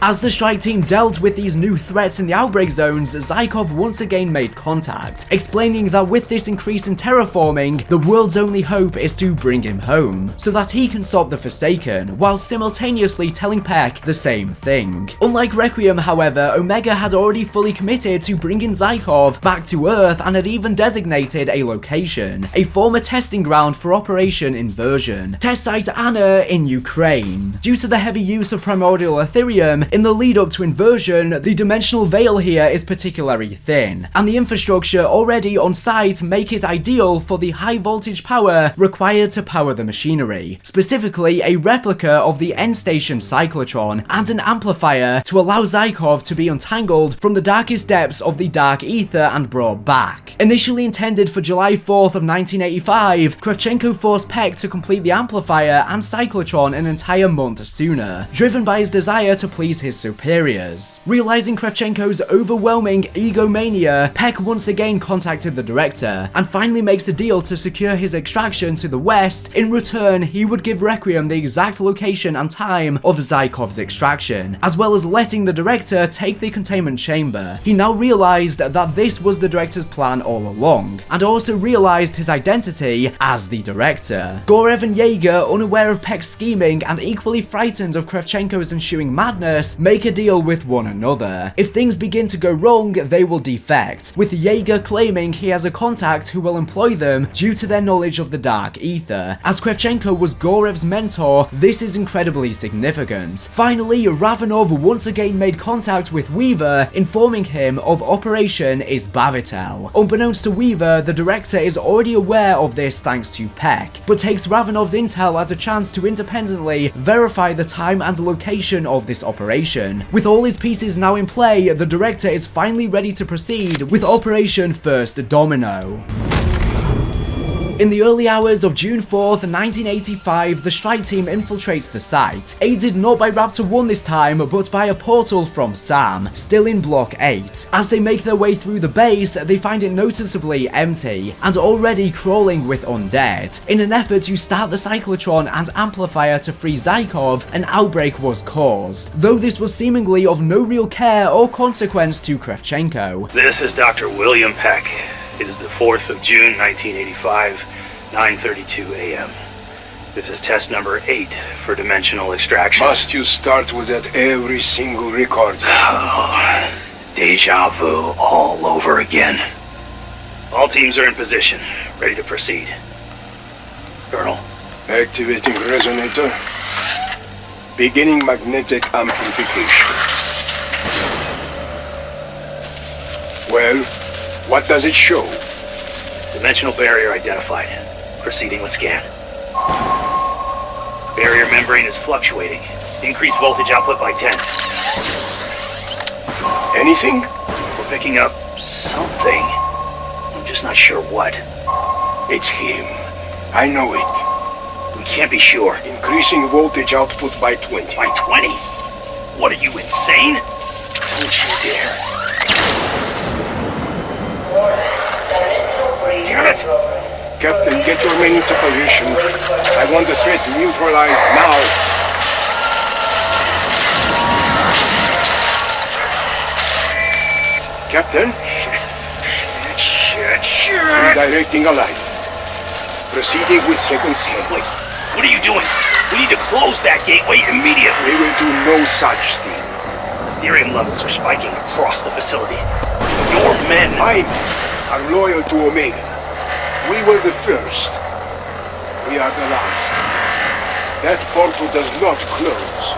As the strike team dealt with these new threats in the outbreak zones, Zykov once again made contact, explaining that with this increase in terraforming, the world's only hope is to bring him home, so that he can stop the Forsaken, while simultaneously telling Peck the same thing. Unlike Requiem, however, Omega had already fully committed to bringing Zykov back to Earth and had even designated a location, a former testing ground for Operation Inversion, Test Site Anna in Ukraine. Due to the heavy use of primordial Ethereum, in the lead up to Inversion, the dimensional veil here is particularly thin, and the infrastructure already on site make it ideal for the high voltage power required to power the machinery, specifically a replica of the end station cyclotron and an amplifier to allow Zykov to be untangled from the darkest depths of the dark ether and brought back. Initially intended for July 4th of 1985, Kravchenko forced Peck to complete the amplifier and cyclotron an entire month sooner, driven by his desire to please his superiors. Realizing Kravchenko's overwhelming egomania, Peck once again contacted the director, and finally makes a deal to secure his extraction to the west. In return, he would give Requiem the exact location and time of Zykov's extraction, as well as letting the director take the containment chamber. He now realized that this was the director's plan all along, and also realized his identity as the director. Gorev and Jaeger, unaware of Peck's scheming and equally frightened of Kravchenko's ensuing madness, make a deal with one another. If things begin to go wrong, they will defect, with Jaeger claiming he has a contact who will employ them due to their knowledge of the dark ether. As Kravchenko was Gorev's mentor, this is incredibly significant. Finally, Ravenov once again made contact with Weaver, informing him of Operation Izbavitel. Unbeknownst to Weaver, the director is already aware of this thanks to Peck, but takes Ravenov's intel as a chance to independently verify the time and location of this operation. With all his pieces now in play, the director is finally ready to proceed with Operation First Domino. In the early hours of June 4th, 1985, the strike team infiltrates the site, aided not by Raptor 1 this time, but by a portal from Sam, still in Block 8. As they make their way through the base, they find it noticeably empty, and already crawling with undead. In an effort to start the cyclotron and amplifier to free Zykov, an outbreak was caused, though this was seemingly of no real care or consequence to Kravchenko. This is Dr. William Peck. It is the 4th of June, 1985, 9:32 a.m. This is test number 8 for dimensional extraction. Must you start with that every single record? Oh, deja vu all over again. All teams are in position, ready to proceed. Colonel. Activating resonator. Beginning magnetic amplification. Well, what does it show? Dimensional barrier identified. Proceeding with scan. Barrier membrane is fluctuating. Increase voltage output by 10. Anything? We're picking up something. I'm just not sure what. It's him. I know it. We can't be sure. Increasing voltage output by 20. By 20? What, are you insane? Don't you dare. Damn it! Captain, get your men into position. I want the threat neutralized now. Captain? Shit. Redirecting a line. Proceeding with second scan. Wait, what are you doing? We need to close that gateway immediately. We will do no such thing. Ethereum levels are spiking across the facility. Your men... My men are loyal to Omega. We were the first. We are the last. That portal does not close.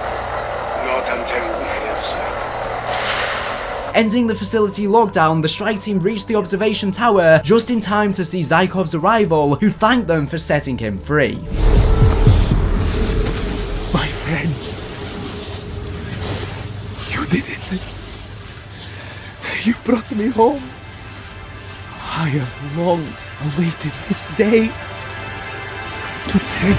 Not until we have Zykov. Ending the facility lockdown, the strike team reached the observation tower just in time to see Zykov's arrival, who thanked them for setting him free. My friends, you did it. You brought me home. I have long awaited this day to take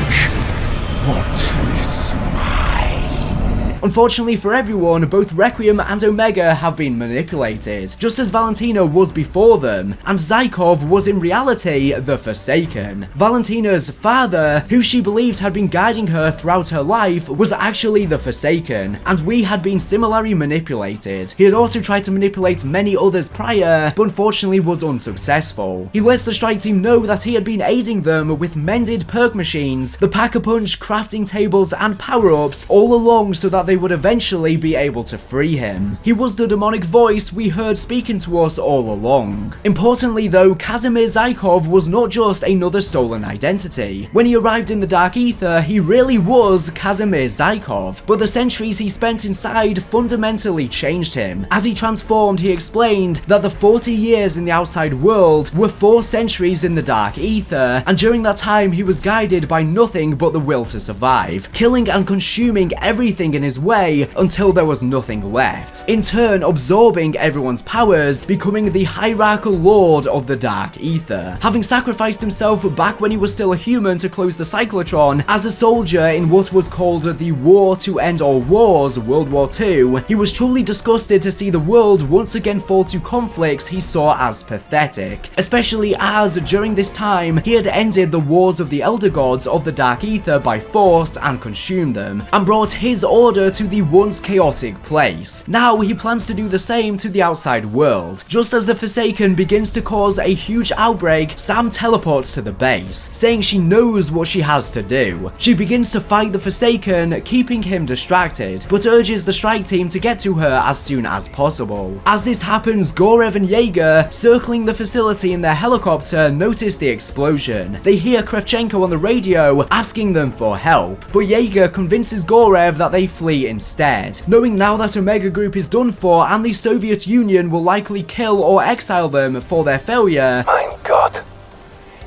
what is mine. Unfortunately for everyone, both Requiem and Omega have been manipulated, just as Valentina was before them, and Zykov was in reality the Forsaken. Valentina's father, who she believed had been guiding her throughout her life, was actually the Forsaken, and we had been similarly manipulated. He had also tried to manipulate many others prior, but unfortunately was unsuccessful. He lets the strike team know that he had been aiding them with mended perk machines, the Pack-a-Punch crafting tables and power-ups all along so that they would eventually be able to free him. He was the demonic voice we heard speaking to us all along. Importantly though, Kazimir Zykov was not just another stolen identity. When he arrived in the Dark Ether, he really was Kazimir Zykov, but the centuries he spent inside fundamentally changed him. As he transformed, he explained that the 40 years in the outside world were 4 centuries in the Dark Ether, and during that time he was guided by nothing but the will to survive, killing and consuming everything in his way until there was nothing left, in turn absorbing everyone's powers, becoming the hierarchical lord of the Dark Ether. Having sacrificed himself back when he was still a human to close the cyclotron, as a soldier in what was called the War to End All Wars, World War II, he was truly disgusted to see the world once again fall to conflicts he saw as pathetic, especially as during this time he had ended the wars of the Elder Gods of the Dark Ether by force and consumed them, and brought his order to the once chaotic place. Now he plans to do the same to the outside world. Just as the Forsaken begins to cause a huge outbreak, Sam teleports to the base, saying she knows what she has to do. She begins to fight the Forsaken, keeping him distracted, but urges the strike team to get to her as soon as possible. As this happens, Gorev and Jaeger, circling the facility in their helicopter, notice the explosion. They hear Kravchenko on the radio asking them for help, but Jaeger convinces Gorev that they flee instead, knowing now that Omega Group is done for and the Soviet Union will likely kill or exile them for their failure. Mein Gott,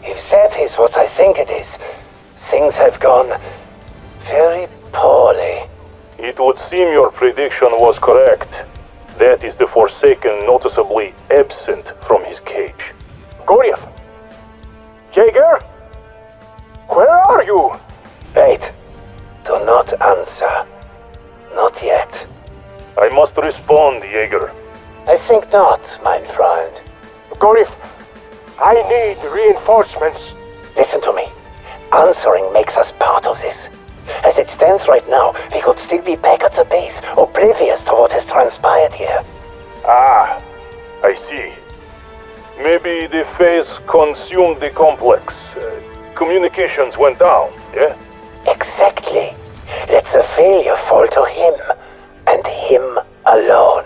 if that is what I think it is, things have gone very poorly. It would seem your prediction was correct. That is the Forsaken noticeably absent from his cage. Goryev! Jaeger? Where are you? Wait, do not answer. Not yet. I must respond, Jaeger. I think not, mein Freund. Goryev, I need reinforcements. Listen to me. Answering makes us part of this. As it stands right now, we could still be back at the base, oblivious to what has transpired here. Ah, I see. Maybe the phase consumed the complex. Communications went down, yeah? Exactly. Let the failure fall to him, and him alone.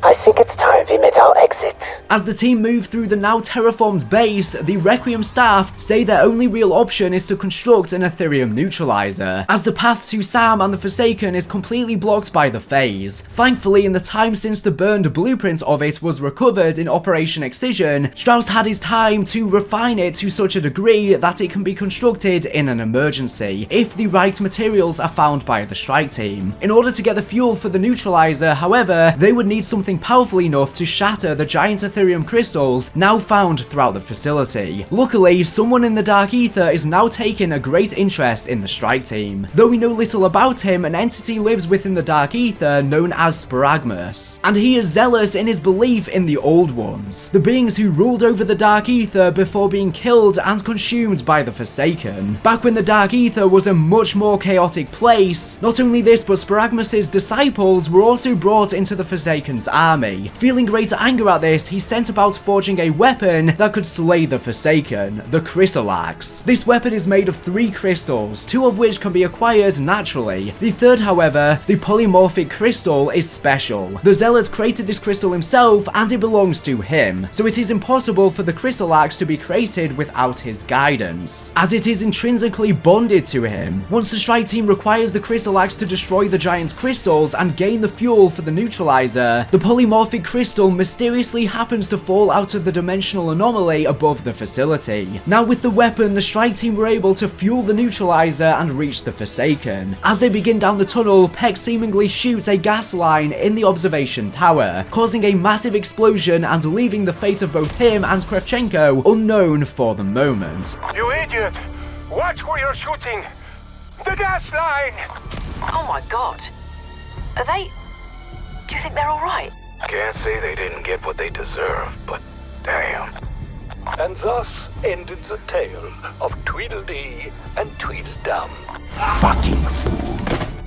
I think it's time we made our exit. As the team move through the now terraformed base, the Requiem staff say their only real option is to construct an Ethereum neutralizer, as the path to Sam and the Forsaken is completely blocked by the phase. Thankfully, in the time since the burned blueprint of it was recovered in Operation Excision, Strauss had his time to refine it to such a degree that it can be constructed in an emergency, if the right materials are found by the strike team. In order to get the fuel for the neutralizer, however, they would need something powerful enough to shatter the giant Ethereum crystals now found throughout the facility. Luckily, someone in the Dark Ether is now taking a great interest in the strike team. Though we know little about him, an entity lives within the Dark Ether known as Sparagmus, and he is zealous in his belief in the Old Ones, the beings who ruled over the Dark Ether before being killed and consumed by the Forsaken. Back when the Dark Ether was a much more chaotic place, not only this, but Sparagmus's disciples were also brought into the Forsaken's army. Feeling great anger at this, he sent about forging a weapon that could slay the Forsaken, the Crystal Axe. This weapon is made of 3 crystals, 2 of which can be acquired naturally. The third, however, the polymorphic crystal, is special. The Zealot created this crystal himself and it belongs to him, so it is impossible for the Crystal Axe to be created without his guidance, as it is intrinsically bonded to him. Once the strike team requires the Crystal Axe to destroy the giant's crystals and gain the fuel for the neutralizer, the polymorphic crystal mysteriously happens to fall out of the dimensional anomaly above the facility. Now with the weapon, the strike team were able to fuel the neutralizer and reach the Forsaken. As they begin down the tunnel, Peck seemingly shoots a gas line in the observation tower, causing a massive explosion and leaving the fate of both him and Kravchenko unknown for the moment. You idiot! Watch where you're shooting! The gas line! Oh my god. Are they... Do you think they're alright? Can't say they didn't get what they deserve, but damn. And thus ended the tale of Tweedledee and Tweedledum. Fucking fool.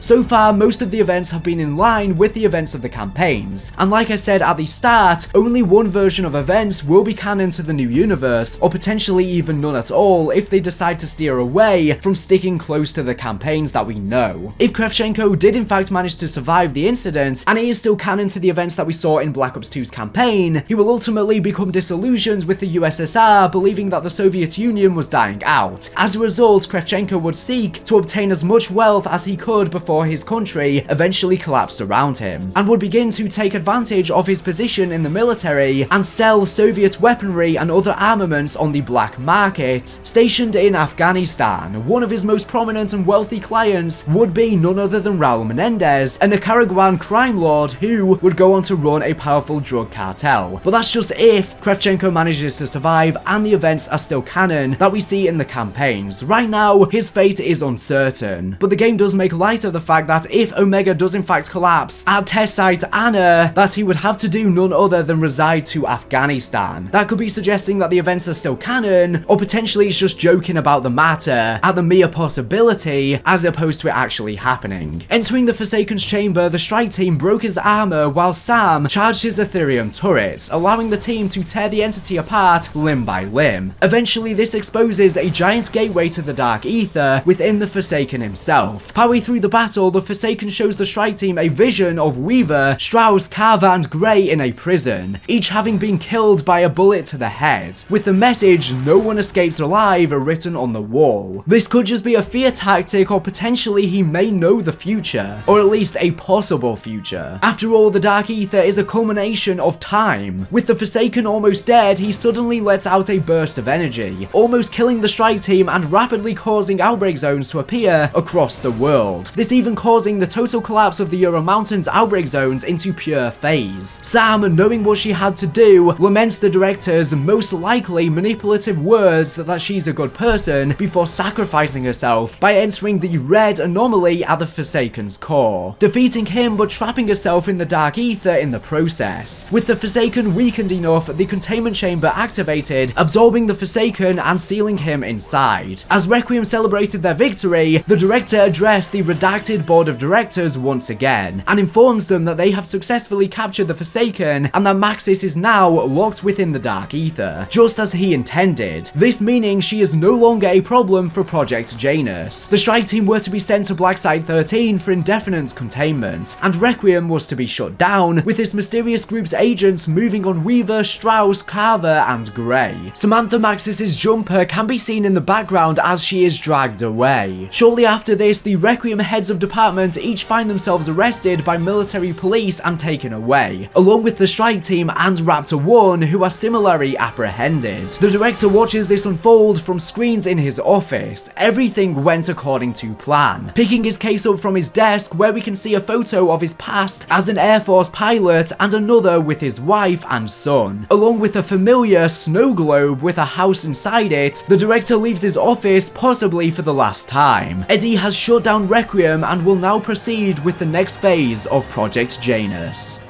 So far, most of the events have been in line with the events of the campaigns, and like I said at the start, only one version of events will be canon to the new universe, or potentially even none at all if they decide to steer away from sticking close to the campaigns that we know. If Kravchenko did in fact manage to survive the incident, and he is still canon to the events that we saw in Black Ops 2's campaign, he will ultimately become disillusioned with the USSR, believing that the Soviet Union was dying out. As a result, Kravchenko would seek to obtain as much wealth as he could before his country eventually collapsed around him, and would begin to take advantage of his position in the military and sell Soviet weaponry and other armaments on the black market. Stationed in Afghanistan, one of his most prominent and wealthy clients would be none other than Raul Menendez, a Nicaraguan crime lord who would go on to run a powerful drug cartel. But that's just if Kravchenko manages to survive and the events are still canon that we see in the campaigns. Right now, his fate is uncertain, but the game does make light of the fact that if Omega does in fact collapse at test site Anna, that he would have to do none other than reside to Afghanistan. That could be suggesting that the events are still canon, or potentially it's just joking about the matter at the mere possibility as opposed to it actually happening. Entering the Forsaken's chamber, the strike team broke his armor while Sam charged his Ethereum turrets, allowing the team to tear the entity apart limb by limb. Eventually, this exposes a giant gateway to the Dark Ether within the Forsaken himself. Partway through the battle, the Forsaken shows the strike team a vision of Weaver, Strauss, Carver, and Gray in a prison, each having been killed by a bullet to the head, with the message "No one escapes alive" written on the wall. This could just be a fear tactic, or potentially he may know the future, or at least a possible future. After all, the Dark Ether is a culmination of time. With the Forsaken almost dead, he suddenly lets out a burst of energy, almost killing the strike team and rapidly causing outbreak zones to appear across the world. This even causing the total collapse of the Ural Mountains outbreak zones into pure phase. Sam, knowing what she had to do, laments the director's most likely manipulative words that she's a good person before sacrificing herself by entering the red anomaly at the Forsaken's core, defeating him but trapping herself in the Dark Ether in the process. With the Forsaken weakened enough, the containment chamber activated, absorbing the Forsaken and sealing him inside. As Requiem celebrated their victory, the director addressed the redacted board of directors once again, and informs them that they have successfully captured the Forsaken and that Maxis is now locked within the Dark Ether, just as he intended. This meaning she is no longer a problem for Project Janus. The strike team were to be sent to Black Site 13 for indefinite containment, and Requiem was to be shut down, with this mysterious group's agents moving on Weaver, Strauss, Carver, and Gray. Samantha Maxis's jumper can be seen in the background as she is dragged away. Shortly after this, the Requiem heads of department each find themselves arrested by military police and taken away, along with the strike team and Raptor 1, who are similarly apprehended. The director watches this unfold from screens in his office. Everything went according to plan, picking his case up from his desk where we can see a photo of his past as an Air Force pilot and another with his wife and son, along with a familiar snow globe with a house inside it. The director leaves his office, possibly for the last time. Eddie has shut down Requiem and will now proceed with the next phase of Project Janus.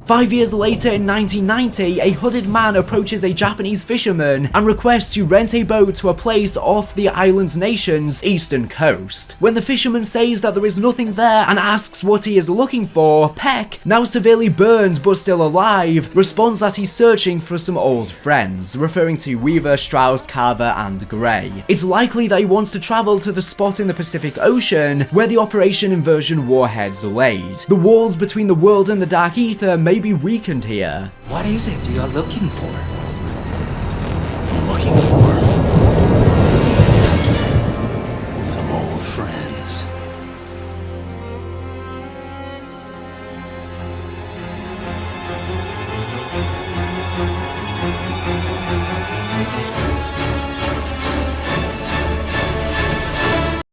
Five years later, in 1990, a hooded man approaches a Japanese fisherman and requests to rent a boat to a place off the island's nation's eastern coast. When the fisherman says that there is nothing there and asks what he is looking for, Peck, now severely burned but still alive, responds that he's searching for some old friends, referring to Weaver, Strauss, Carver, and Gray. It's likely that he wants to travel to the spot in the Pacific Ocean where the Operation Inversion warheads laid. The walls between the world and the Dark Ether may be weakened here. What is it you're looking for?